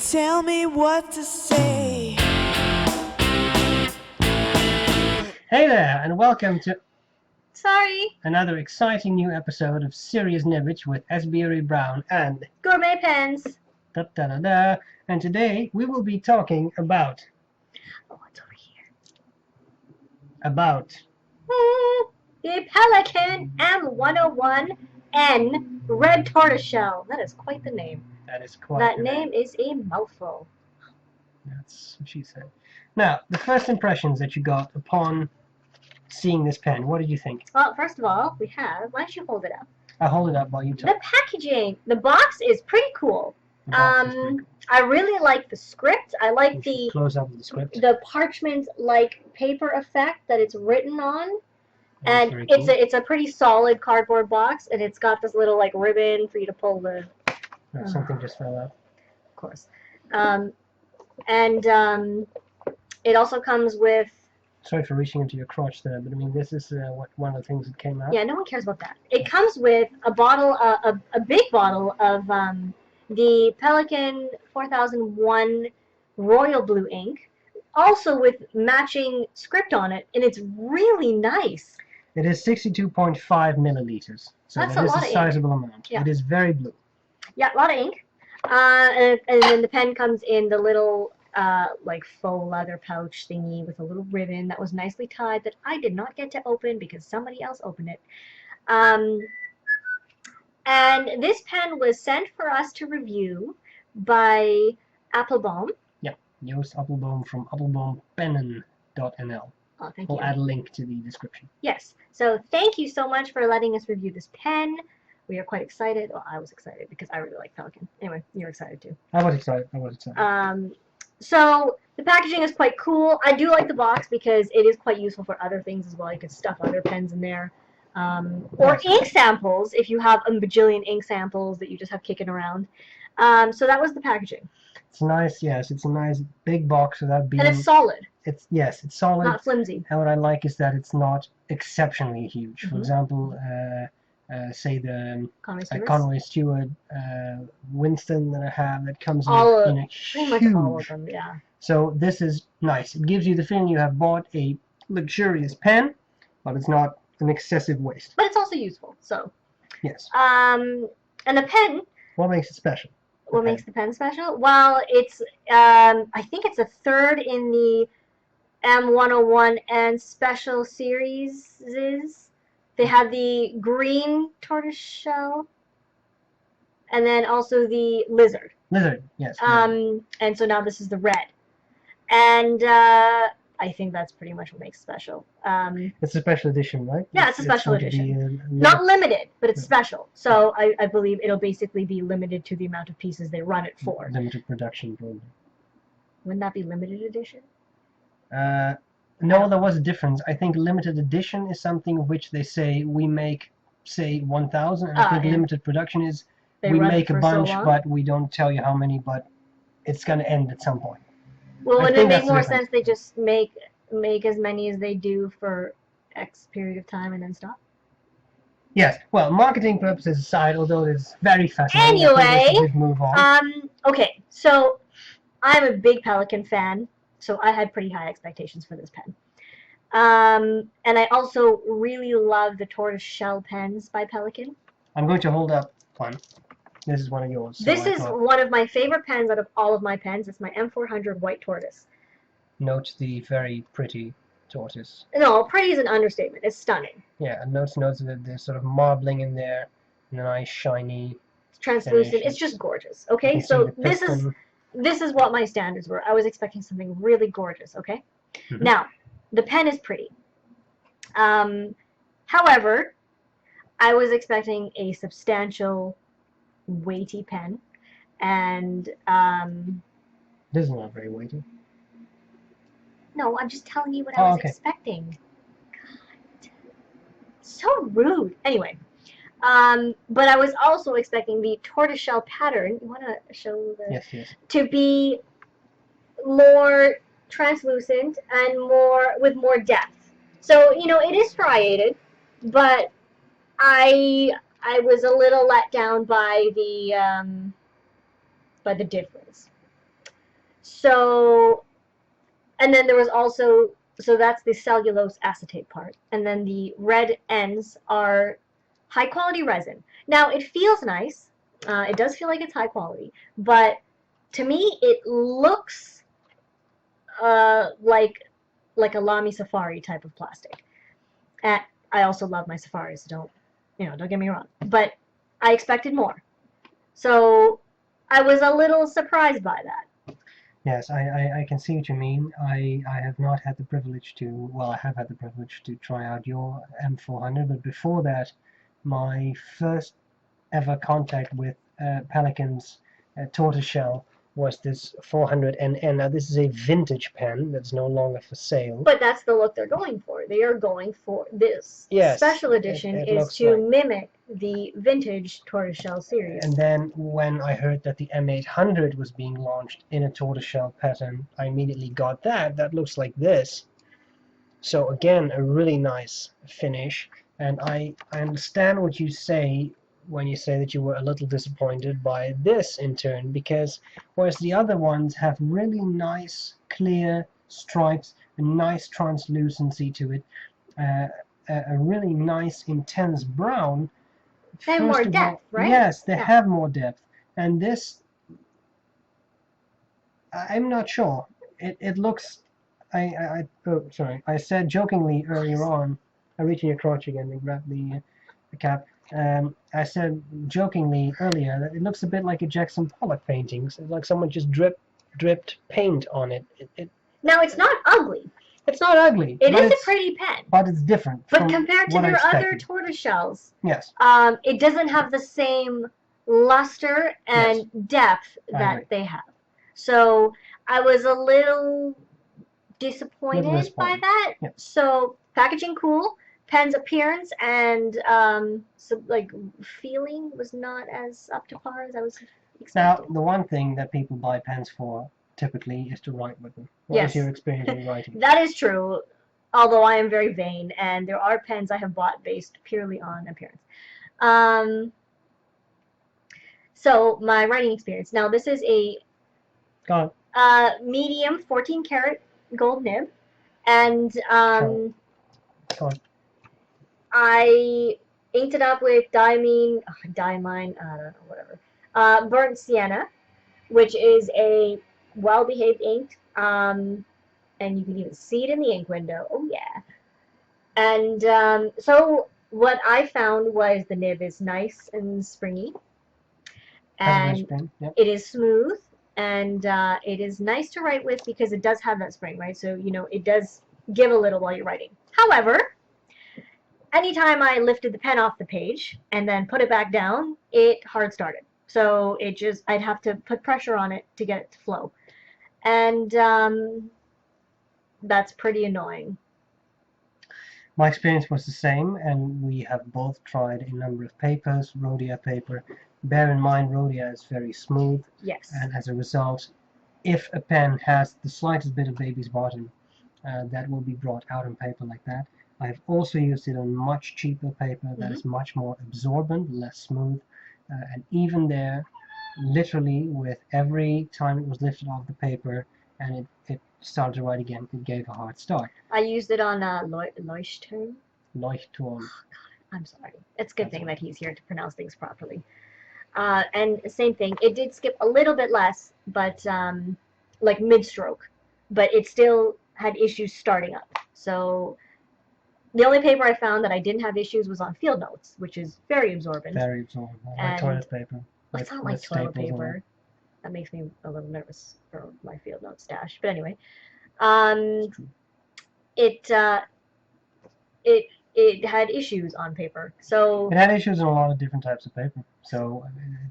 tell me what to say. Hey there, and welcome to Sorry, another exciting new episode of Serious Nibbage with B.R.E and gourmet pens. da-da-da-da. And today we will be talking about Oh, it's over here. The Pelikan M101N red tortoiseshell. That is quite the name. that is quite That the name is a mouthful. That's what she said. Now, the first impressions that you got upon seeing this pen, what did you think? Well, first of all, we have. Why don't you hold it up? I'll hold it up while you talk. The packaging, the box is pretty cool. The box is pretty cool. I really like the script. I like You should close up the script. the parchment-like paper effect that it's written on. That's And very it's cool. it's a pretty solid cardboard box, and it's got this little like ribbon for you to pull the. Something just fell out. Of course, it also comes with. Sorry for reaching into your crotch there, but I mean this is one of the things that came out. Yeah, no one cares about that. It comes with a bottle, a big bottle of the Pelikan 4001 Royal Blue ink, also with matching script on it, and it's really nice. It is 62.5 milliliters, so That's that a is lot a of sizable amount. Yeah. It is very blue. Yeah, a lot of ink. And then the pen comes in the little like faux leather pouch thingy with a little ribbon that was nicely tied that I did not get to open because somebody else opened it. And this pen was sent for us to review by Applebaum. Yeah, Joost Applebaum from applebaumpennen.nl. Oh, thank We'll you. add a link to the description. Yes. So thank you so much for letting us review this pen. We are quite excited. Well, I was excited because I really like Pelikan. Anyway, you're excited too. I was excited. So the packaging is quite cool. I do like the box because it is quite useful for other things as well. You can stuff other pens in there. Or ink samples if you have a bajillion ink samples that you just have kicking around. So that was the packaging. It's nice, yes. It's a nice big box without being... And it's solid. It's solid. Not flimsy. And what I like is that it's not exceptionally huge. Mm-hmm. For example, say the Conway Stewart Winston that I have that comes in a pretty much all of them, yeah. So this is nice. It gives you the feeling you have bought a luxurious pen, but it's not an excessive waste. But it's also useful, so. Yes. And the pen. What makes it special? What makes the pen special? Well, it's I think it's a third in the M101N special series. They had the green tortoiseshell, and then also the lizard. Lizard, yes. And so now this is the red, and I think that's pretty much what makes it special. It's a special edition, right? Yeah, it's a special edition. Not limited, but it's special. So I believe it'll basically be limited to the amount of pieces they run it for. Limited production, probably. Wouldn't that be limited edition? No, there was a difference. I think limited edition is something which they say we make, say, 1,000. And I think limited production is we make a bunch, but we don't tell you how many, but it's going to end at some point. Well, wouldn't it make more sense they just make as many as they do for X period of time and then stop? Yes. Well, marketing purposes aside, although it's very fascinating. Anyway, we move on. Okay, so I'm a big Pelikan fan. So I had pretty high expectations for this pen. And I also really love the tortoiseshell pens by Pelikan. I'm going to hold up one. This is one of yours. This is one of my favorite pens out of all of my pens. It's my M400 White Tortoise. Note the very pretty tortoise. No, pretty is an understatement. It's stunning. Yeah, and notes the sort of marbling in there, and a nice shiny... It's translucent. Finish. It's just gorgeous. Okay, so this is what my standards were. I was expecting something really gorgeous, okay? Mm-hmm. Now, the pen is pretty. However, I was expecting a substantial, weighty pen, and... This is not very weighty. No, I'm just telling you what I was expecting. God. So rude. Anyway. But I was also expecting the tortoiseshell pattern. You want to show the... Yes. To be more translucent and with more depth. So, it is striated, but I was a little let down by the difference. So, and then there was also, so that's the cellulose acetate part. And then the red ends are high quality resin. Now, it feels nice. It does feel like it's high quality. But to me, it looks like a Lamy Safari type of plastic. And I also love my Safaris, don't get me wrong. But I expected more. So I was a little surprised by that. Yes, I can see what you mean. I have not had the privilege to, well, I have had the privilege to try out your M400, but before that, my first ever contact with Pelikan's Tortoiseshell was this 400NN. Now, this is a vintage pen that's no longer for sale. But that's the look they're going for. They are going for this. Yes, special edition it is looks to like mimic the vintage Tortoiseshell series. And then when I heard that the M800 was being launched in a tortoiseshell pattern, I immediately got that. That looks like this. So again, a really nice finish. And I understand what you say when you say that you were a little disappointed by this in turn, because whereas the other ones have really nice clear stripes, a nice translucency to it, a really nice intense brown. They have more depth, right? Yes, they have more depth. And this, I'm not sure. It looks, oh, sorry. I said jokingly earlier on, I reach in your crotch again and grab the cap. I said jokingly earlier that it looks a bit like a Jackson Pollock painting. It's like someone just dripped paint on it. Now, it's not ugly. It's not ugly. It is a pretty pen. But it's different. But compared to their other tortoiseshells, yes, it doesn't have the same luster and depth that they have. So I was a little disappointed by that. Yep. So packaging cool, pen's appearance and feeling was not as up to par as I was expecting. Now, the one thing that people buy pens for typically is to write with them. What is your experience in writing? That is true, although I am very vain, and there are pens I have bought based purely on appearance. So my writing experience. Now, this is a medium 14 karat gold nib, and I inked it up with diamine, I don't know, whatever, burnt sienna, which is a well-behaved ink, and you can even see it in the ink window. Oh yeah. And so what I found was the nib is nice and springy, and it is smooth, and it is nice to write with because it does have that spring, right? So it does give a little while you're writing. However, anytime I lifted the pen off the page and then put it back down, it hard started. So I'd have to put pressure on it to get it to flow. And that's pretty annoying. My experience was the same, and we have both tried a number of papers, Rhodia paper. Bear in mind, Rhodia is very smooth. Yes. And as a result, if a pen has the slightest bit of baby's bottom, that will be brought out on paper like that. I've also used it on much cheaper paper that is much more absorbent, less smooth. And even there, literally with every time it was lifted off the paper and it started to write again, it gave a hard start. I used it on Leuchtturm. Leuchtturm. Oh, God, I'm sorry. It's a good thing that he's here to pronounce things properly. And same thing, it did skip a little bit less, but like mid-stroke, but it still had issues starting up. So the only paper I found that I didn't have issues was on field notes, which is very absorbent. Very absorbent. Like toilet paper. It's not like toilet paper. That makes me a little nervous for my field note stash. But anyway, it had issues on paper. So it had issues on a lot of different types of paper. So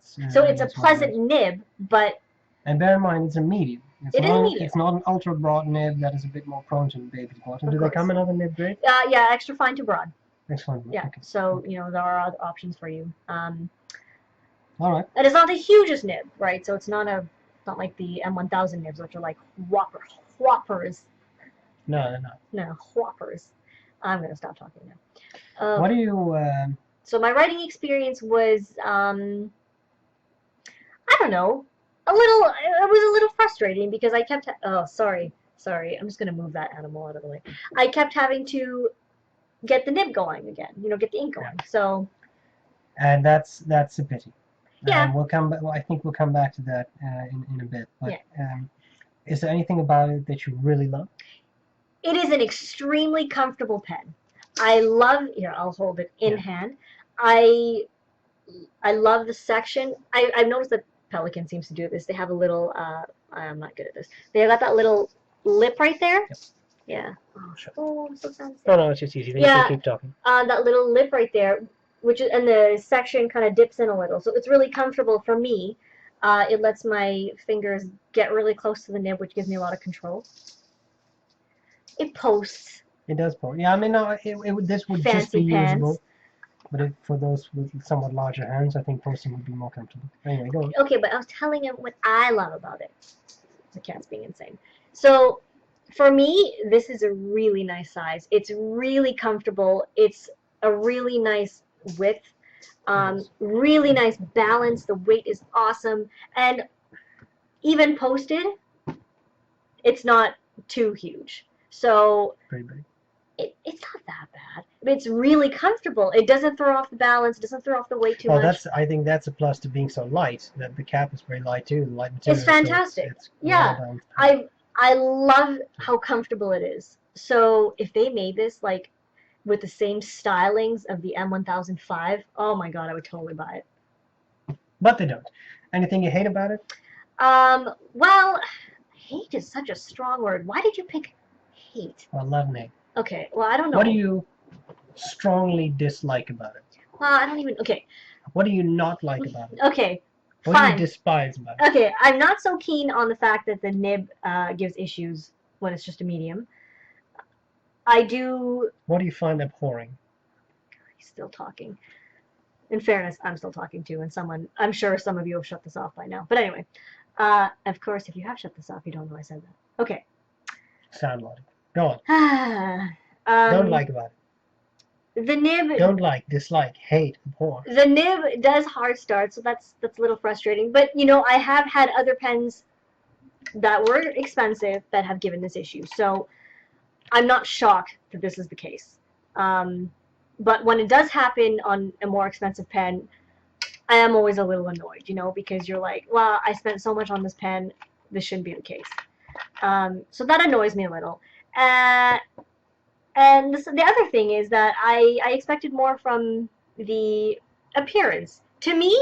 it's a pleasant nib, but and bear in mind it's a medium. It is medium. It's not an ultra broad nib that is a bit more prone to the baby's bottom. Do they come in other nib grades? Yeah, extra fine to broad. Extra fine. Yeah. Okay. So there are other options for you. All right. And it's not the hugest nib, right? So it's not like the M1000 nibs, which are like whoppers. No, they're not. No, whoppers. I'm gonna stop talking now. What do you? So my writing experience was, I don't know. a little, it was a little frustrating because I kept, oh, sorry, I'm just going to move that animal out of the way. I kept having to get the nib going again, you know, get the ink going. Yeah. So. And that's a pity. Yeah. We'll come back. Well, I think we'll come back to that in a bit. But yeah. Is there anything about it that you really love? It is an extremely comfortable pen. I love. Here, I'll hold it in hand. I love the section. I've noticed that Pelikan seems to do this. They have a little. I'm not good at this. They got that little lip right there. Yep. Yeah. Oh, sure. Oh, I'm so fancy. No, it's just easy. Then you can keep talking. That little lip right there, and the section kind of dips in a little, so it's really comfortable for me. It lets my fingers get really close to the nib, which gives me a lot of control. It posts. It does post. Yeah, I mean, no, this would just be usable. But for those with somewhat larger hands, I think posting would be more comfortable. Anyway, go on. Okay, but I was telling him what I love about it. The cat's being insane. So, for me, this is a really nice size. It's really comfortable. It's a really nice width. Really nice balance. The weight is awesome. And even posted, it's not too huge. So, pretty big. It's not that bad. It's really comfortable. It doesn't throw off the balance. It doesn't throw off the weight too much. I think that's a plus to being so light. That the cap is very light too. Light material. It's fantastic. So it's yeah, I love how comfortable it is. So if they made this like with the same stylings of the M1005, oh my god, I would totally buy it. But they don't. Anything you hate about it? Well, hate is such a strong word. Why did you pick hate? Well, love and hate. Okay, well, I don't know. What do you strongly dislike about it? Well, I don't even. Okay. What do you not like about it? Okay. What do you despise about it? Okay, I'm not so keen on the fact that the nib gives issues when it's just a medium. I do. What do you find abhorring? He's still talking. In fairness, I'm still talking too, and I'm sure some of you have shut this off by now. But anyway, of course, if you have shut this off, you don't know I said that. Okay. Sound logic. Go on. Don't like about it. The nib. Don't like, dislike, hate, abhor. The nib does hard start, so that's a little frustrating. But you know, I have had other pens that were expensive that have given this issue, so I'm not shocked that this is the case. But when it does happen on a more expensive pen, I am always a little annoyed, you know, because you're like, well, I spent so much on this pen, this shouldn't be the case. So that annoys me a little. And the other thing is that I expected more from the appearance. To me,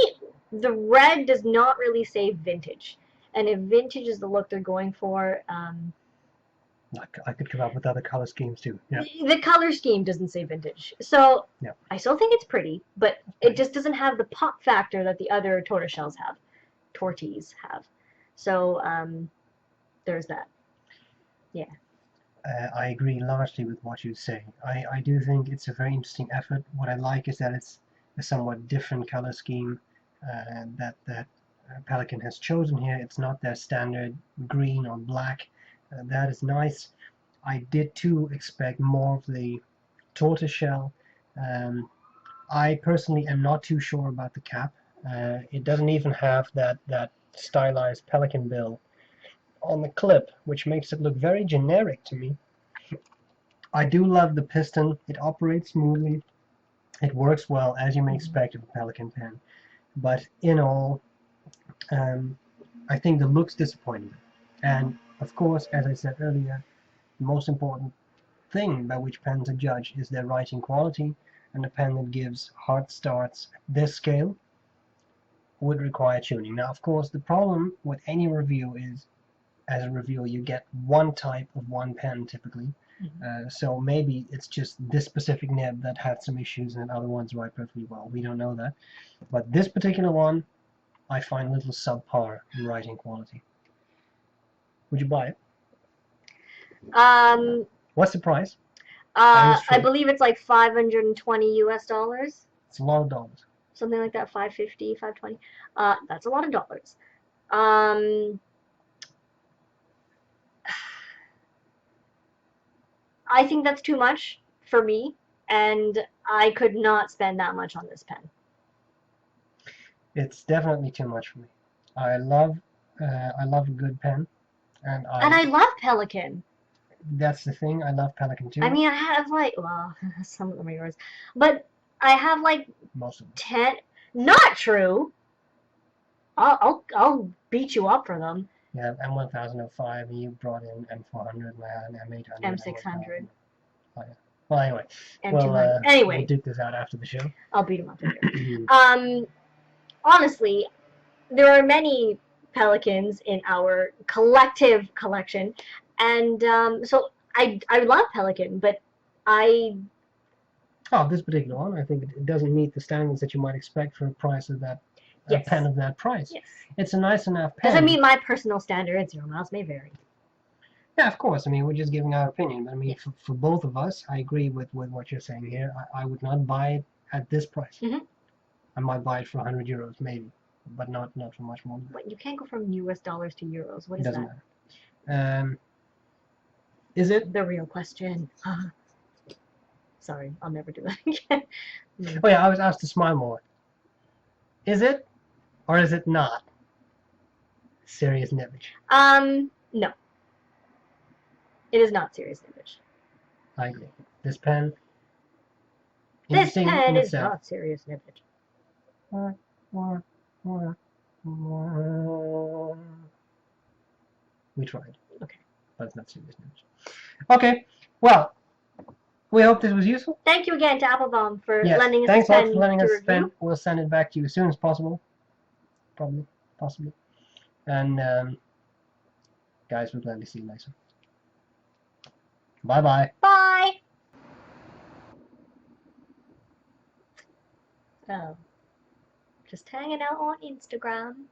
the red does not really say vintage. And if vintage is the look they're going for... I could come up with other color schemes too. Yeah. The color scheme doesn't say vintage. So yeah. I still think it's pretty, but it just doesn't have the pop factor that the other tortoiseshells have. Torties have. So there's that. Yeah. I agree largely with what you say. I do think it's a very interesting effort. What I like is that it's a somewhat different color scheme that Pelikan has chosen here. It's not their standard green or black. That is nice. I did too expect more of the tortoiseshell. I personally am not too sure about the cap. It doesn't even have that stylized Pelikan bill on the clip, which makes it look very generic to me. I do love the piston. It operates smoothly. It works well, as you may expect of a Pelikan pen. But in all, I think the look's disappointing. And of course, as I said earlier, the most important thing by which pens are judged is their writing quality, and a pen that gives hard starts at this scale would require tuning. Now, of course, the problem with any review is, as a reviewer, you get one type of one pen typically. So maybe it's just this specific nib that had some issues and other ones write perfectly well. We don't know that. But this particular one, I find a little subpar in writing quality. Would you buy it? What's the price? I believe it's like $520 US. It's a lot of dollars. Something like that, 550, 520. That's a lot of dollars. I think that's too much for me, and I could not spend that much on this pen. It's definitely too much for me. I love I love a good pen, and I love Pelikan. That's the thing. I love Pelikan too. I mean, I have like, well, some of them are yours, but I have like most of them. 10. Not true. I'll beat you up for them. Yeah, M1005. You brought in M400, and I had an M800. M600. Oh, yeah. Well, anyway. M200. Anyway, we'll duke this out after the show. I'll beat him up later. Honestly, there are many Pelikans in our collective collection, and so I love Pelikan, but this particular one, I think it doesn't meet the standards that you might expect for a price of that. Yes. A pen of that price. Yes. It's a nice enough pen. Doesn't meet my personal standards. Your miles may vary. Yeah, of course. I mean, we're just giving our opinion. But I mean, for both of us, I agree with what you're saying here. I would not buy it at this price. Mm-hmm. I might buy it for 100 euros, maybe, but not for much more. But you can't go from US dollars to euros. What is Doesn't that? matter. Is it? The real question. Sorry, I'll never do that again. Oh yeah, I was asked to smile more. Is it, or is it not? Serious Nibbage. No. It is not serious Nibbage. I agree. This pen. This Interesting pen in is itself. not serious Nibbage. We tried. Okay. But it's not serious Nibbage. Okay. Well, we hope this was useful. Thank you again to Applebaum for lending us Thanks this a lot pen for lending to us review. this pen. We'll send it back to you as soon as possible. Probably. Possibly. And, guys, we're glad to see you later. Bye-bye. Bye! Oh. Just hanging out on Instagram.